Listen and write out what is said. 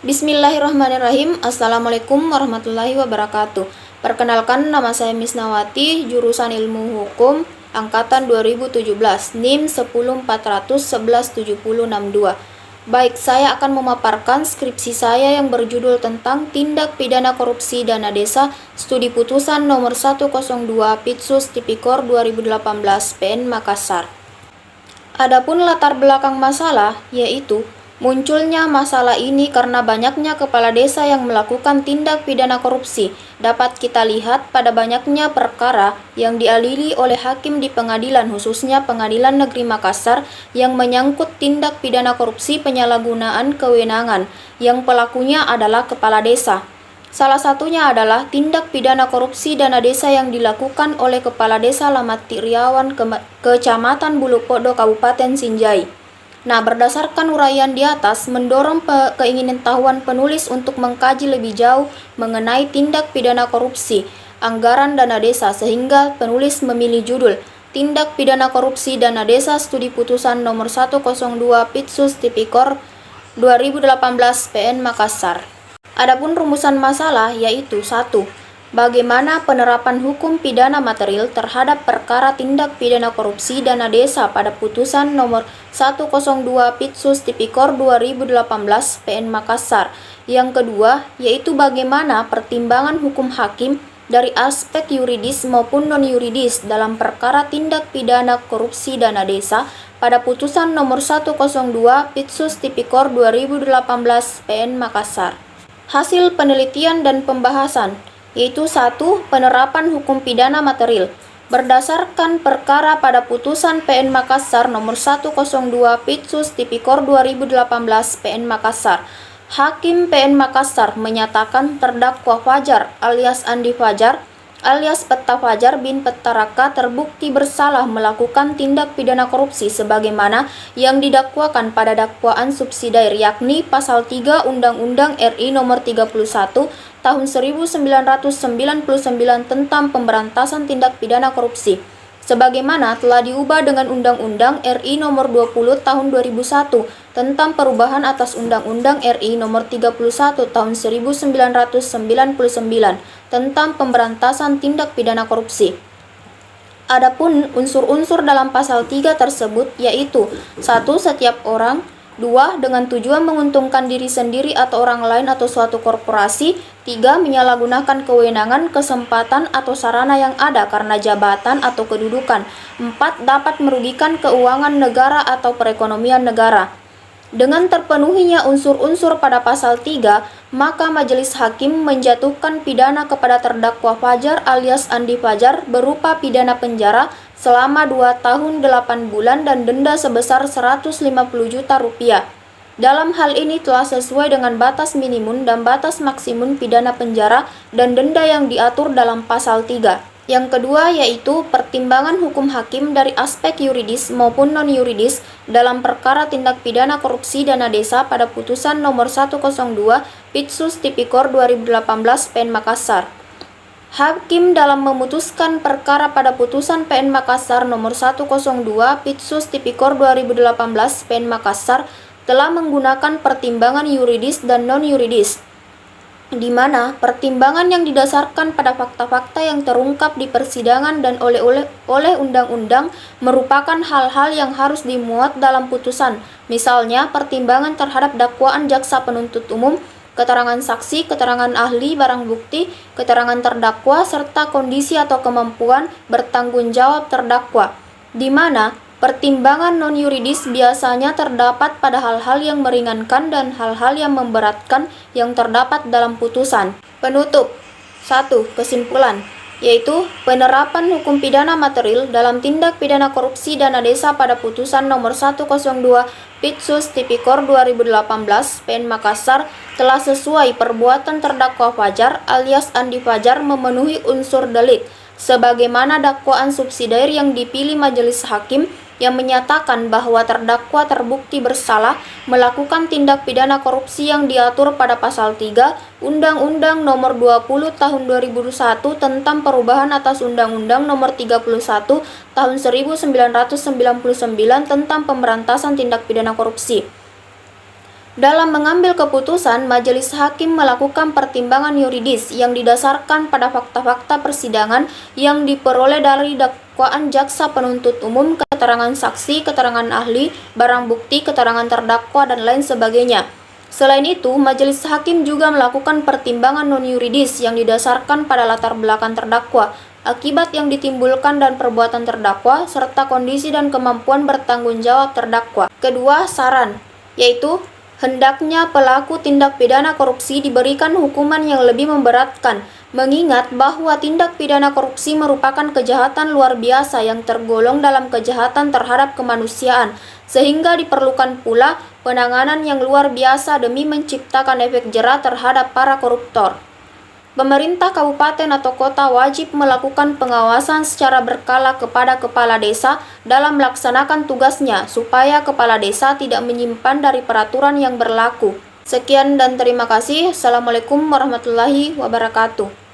Bismillahirrahmanirrahim. Assalamualaikum warahmatullahi wabarakatuh. Perkenalkan, nama saya Misnawati, jurusan Ilmu Hukum, angkatan 2017, NIM 104117062. Baik, saya akan memaparkan skripsi saya yang berjudul tentang Tindak Pidana Korupsi Dana Desa, Studi Putusan nomor 102 Pitsus Tipikor 2018 PN Makassar. Adapun latar belakang masalah, yaitu munculnya masalah ini karena banyaknya kepala desa yang melakukan tindak pidana korupsi. Dapat kita lihat pada banyaknya perkara yang diadili oleh hakim di pengadilan, khususnya Pengadilan Negeri Makassar, yang menyangkut tindak pidana korupsi penyalahgunaan kewenangan, yang pelakunya adalah kepala desa. Salah satunya adalah tindak pidana korupsi dana desa yang dilakukan oleh Kepala Desa Lamat Tiriawan, Kecamatan Bulupodo, Kabupaten Sinjai. Nah, berdasarkan uraian di atas, mendorong keingintahuan penulis untuk mengkaji lebih jauh mengenai tindak pidana korupsi anggaran dana desa, sehingga penulis memilih judul Tindak Pidana Korupsi Dana Desa Studi Putusan nomor 102 Pitsus Tipikor 2018 PN Makassar. Adapun rumusan masalah yaitu 1. Bagaimana penerapan hukum pidana material terhadap perkara tindak pidana korupsi dana desa pada putusan nomor 102 Pitsus Tipikor 2018 PN Makassar. Yang kedua, yaitu bagaimana pertimbangan hukum hakim dari aspek yuridis maupun non-yuridis dalam perkara tindak pidana korupsi dana desa pada putusan nomor 102 Pitsus Tipikor 2018 PN Makassar. Hasil penelitian dan pembahasan, yaitu 1. Penerapan hukum pidana material. Berdasarkan perkara pada putusan PN Makassar nomor 102 Pitsus Tipikor 2018 PN Makassar, Hakim PN Makassar menyatakan terdakwa Fajar alias Andi Fajar alias Petta Fajar bin Petta Raka terbukti bersalah melakukan tindak pidana korupsi sebagaimana yang didakwakan pada dakwaan subsidiar, yakni pasal 3 Undang-Undang RI nomor 31 tahun 1999 tentang pemberantasan tindak pidana korupsi, sebagaimana telah diubah dengan Undang-Undang RI nomor 20 tahun 2001 tentang perubahan atas Undang-Undang RI nomor 31 tahun 1999 tentang pemberantasan tindak pidana korupsi. Adapun unsur-unsur dalam pasal 3 tersebut yaitu 1. Setiap orang, 2. Dengan tujuan menguntungkan diri sendiri atau orang lain atau suatu korporasi, 3. Menyalahgunakan kewenangan, kesempatan atau sarana yang ada karena jabatan atau kedudukan, 4. Dapat merugikan keuangan negara atau perekonomian negara. Dengan terpenuhinya unsur-unsur pada pasal 3, maka majelis hakim menjatuhkan pidana kepada terdakwa Fajar alias Andi Fajar berupa pidana penjara selama 2 tahun 8 bulan dan denda sebesar 150 juta rupiah. Dalam hal ini telah sesuai dengan batas minimum dan batas maksimum pidana penjara dan denda yang diatur dalam pasal 3. Yang kedua yaitu pertimbangan hukum hakim dari aspek yuridis maupun non-yuridis dalam perkara tindak pidana korupsi dana desa pada putusan nomor 102 Pitsus Tipikor 2018 PN Makassar. Hakim dalam memutuskan perkara pada putusan PN Makassar nomor 102 Pitsus Tipikor 2018 PN Makassar telah menggunakan pertimbangan yuridis dan non-yuridis, di mana pertimbangan yang didasarkan pada fakta-fakta yang terungkap di persidangan dan oleh undang-undang merupakan hal-hal yang harus dimuat dalam putusan. Misalnya, pertimbangan terhadap dakwaan jaksa penuntut umum, keterangan saksi, keterangan ahli, barang bukti, keterangan terdakwa, serta kondisi atau kemampuan bertanggung jawab terdakwa, di mana pertimbangan non-yuridis biasanya terdapat pada hal-hal yang meringankan dan hal-hal yang memberatkan yang terdapat dalam putusan. Penutup. 1. Kesimpulan, yaitu penerapan hukum pidana material dalam tindak pidana korupsi dana desa pada putusan nomor 102 Pitsus Tipikor 2018 PN Makassar telah sesuai. Perbuatan terdakwa Fajar alias Andi Fajar memenuhi unsur delik sebagaimana dakwaan subsidiar yang dipilih majelis hakim yang menyatakan bahwa terdakwa terbukti bersalah melakukan tindak pidana korupsi yang diatur pada pasal 3 Undang-Undang nomor 20 tahun 2001 tentang perubahan atas Undang-Undang nomor 31 tahun 1999 tentang pemberantasan tindak pidana korupsi. Dalam mengambil keputusan, majelis hakim melakukan pertimbangan yuridis yang didasarkan pada fakta-fakta persidangan yang diperoleh dari dakwaan jaksa penuntut umum, keterangan saksi, keterangan ahli, barang bukti, keterangan terdakwa, dan lain sebagainya. Selain itu, majelis hakim juga melakukan pertimbangan non-yuridis yang didasarkan pada latar belakang terdakwa, akibat yang ditimbulkan dan perbuatan terdakwa, serta kondisi dan kemampuan bertanggung jawab terdakwa. Kedua, saran, yaitu hendaknya pelaku tindak pidana korupsi diberikan hukuman yang lebih memberatkan, mengingat bahwa tindak pidana korupsi merupakan kejahatan luar biasa yang tergolong dalam kejahatan terhadap kemanusiaan, sehingga diperlukan pula penanganan yang luar biasa demi menciptakan efek jera terhadap para koruptor. Pemerintah kabupaten atau kota wajib melakukan pengawasan secara berkala kepada kepala desa dalam melaksanakan tugasnya supaya kepala desa tidak menyimpan dari peraturan yang berlaku. Sekian dan terima kasih. Assalamualaikum warahmatullahi wabarakatuh.